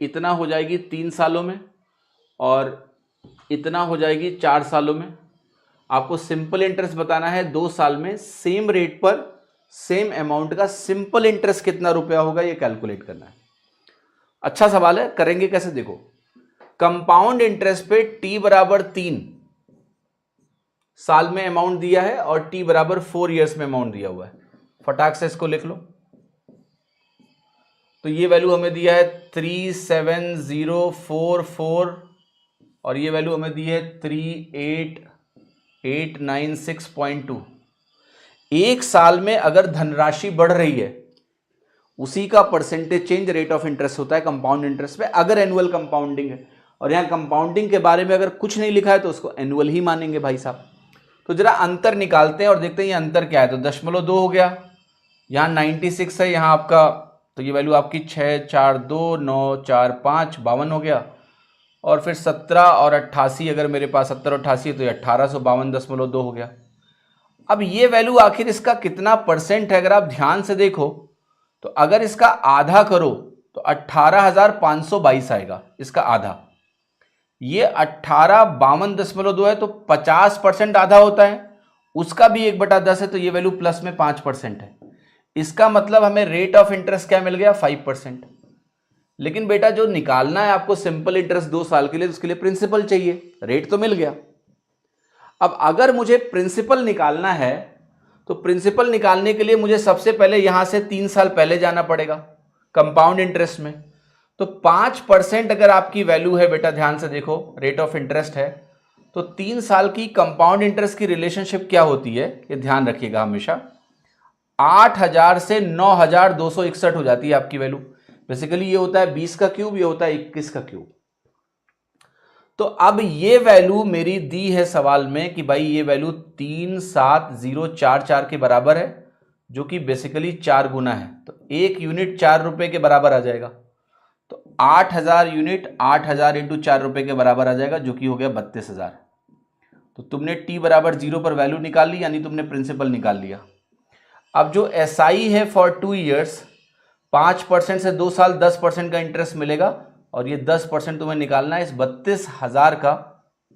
इतना हो जाएगी 3 सालों में और इतना हो जाएगी 4 सालों में। आपको सिंपल इंटरेस्ट बताना है 2 साल में सेम रेट पर सेम अमाउंट का सिंपल इंटरेस्ट कितना रुपया होगा ये कैलकुलेट करना है। अच्छा सवाल है, करेंगे कैसे देखो। कंपाउंड इंटरेस्ट पे t बराबर 3 साल में अमाउंट दिया है और t बराबर 4 इयर्स में अमाउंट दिया हुआ है। फटाक से इसको लिख लो। तो ये वैल्यू हमें दिया है 37044 और ये वैल्यू हमें दी है 38896.2। एक साल में अगर धनराशि बढ़ रही है उसी का percentage change rate of interest होता है कंपाउंड इंटरेस्ट पे, अगर एनुअल कंपाउंडिंग है। और यहां कंपाउंडिंग के बारे में अगर कुछ नहीं लिखा है तो उसको एनुअल ही मानेंगे भाई साहब। तो जरा अंतर निकालते हैं और देखते हैं ये अंतर क्या है। तो 0.2 हो गया, यहां 96 है, यहां आपका तो ये वैल्यू आपकी 6 4 2 9 4 5 52 हो गया। और फिर 17 और 88, अगर मेरे पास 70 और 88 है तो ये 1852.2 हो गया। अब ये वैल्यू आखिर इसका कितना परसेंट है अगर आप ध्यान से देखो तो अगर इसका आधा करो तो 18,522 आएगा, इसका आधा। ये 1852.2 है तो 50% आधा होता है, उसका भी 1/10 है तो ये वैल्यू प्लस में 5% है। इसका मतलब हमें रेट ऑफ इंटरेस्ट क्या मिल गया 5%। लेकिन बेटा जो निकालना है आपको सिंपल इंटरेस्ट 2 साल के लिए, उसके लिए प्रिंसिपल चाहिए, रेट तो मिल गया। अब अगर मुझे प्रिंसिपल निकालना है तो प्रिंसिपल निकालने के लिए मुझे सबसे पहले यहां से 3 साल पहले जाना पड़ेगा कंपाउंड इंटरेस्ट में। तो 5% अगर आपकी वैल्यू है बेटा, ध्यान से देखो, रेट ऑफ इंटरेस्ट है तो 3 साल की कंपाउंड इंटरेस्ट की रिलेशनशिप क्या होती है ये ध्यान रखिएगा हमेशा। 8,000 से 9,261 हो जाती है आपकी वैल्यू। बेसिकली ये होता है 20 का क्यूब, ये होता है 21 का क्यूब। तो अब ये वैल्यू मेरी दी है सवाल में कि भाई ये वैल्यू 37044 के बराबर है, जो कि बेसिकली 4 गुना है। तो 1 यूनिट 4 रुपए के बराबर आ जाएगा। तो 8,000 यूनिट 8,000 इंटू 4 रुपए के बराबर आ जाएगा, जो कि हो गया 32,000। तो तुमने t बराबर 0 पर वैल्यू निकाल ली, यानी तुमने प्रिंसिपल निकाल लिया। अब जो SI है फॉर 2 ईयर्स, 5% से 2 साल 10% का इंटरेस्ट मिलेगा और ये 10% तुम्हें निकालना है इस 32,000 का।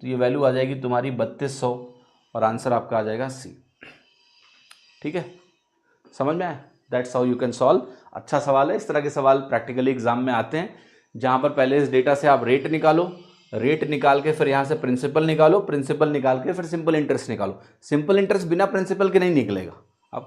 तो ये वैल्यू आ जाएगी तुम्हारी 3200 और आंसर आपका आ जाएगा C। ठीक है, समझ में आया? That's how you can solve. अच्छा सवाल है, इस तरह के सवाल प्रैक्टिकली एग्जाम में आते हैं, जहां पर पहले इस डेटा से आप रेट निकालो, रेट निकाल के फिर यहां से प्रिंसिपल निकालो, प्रिंसिपल निकाल के फिर सिंपल इंटरेस्ट निकालो। सिंपल इंटरेस्ट बिना प्रिंसिपल के नहीं निकलेगा।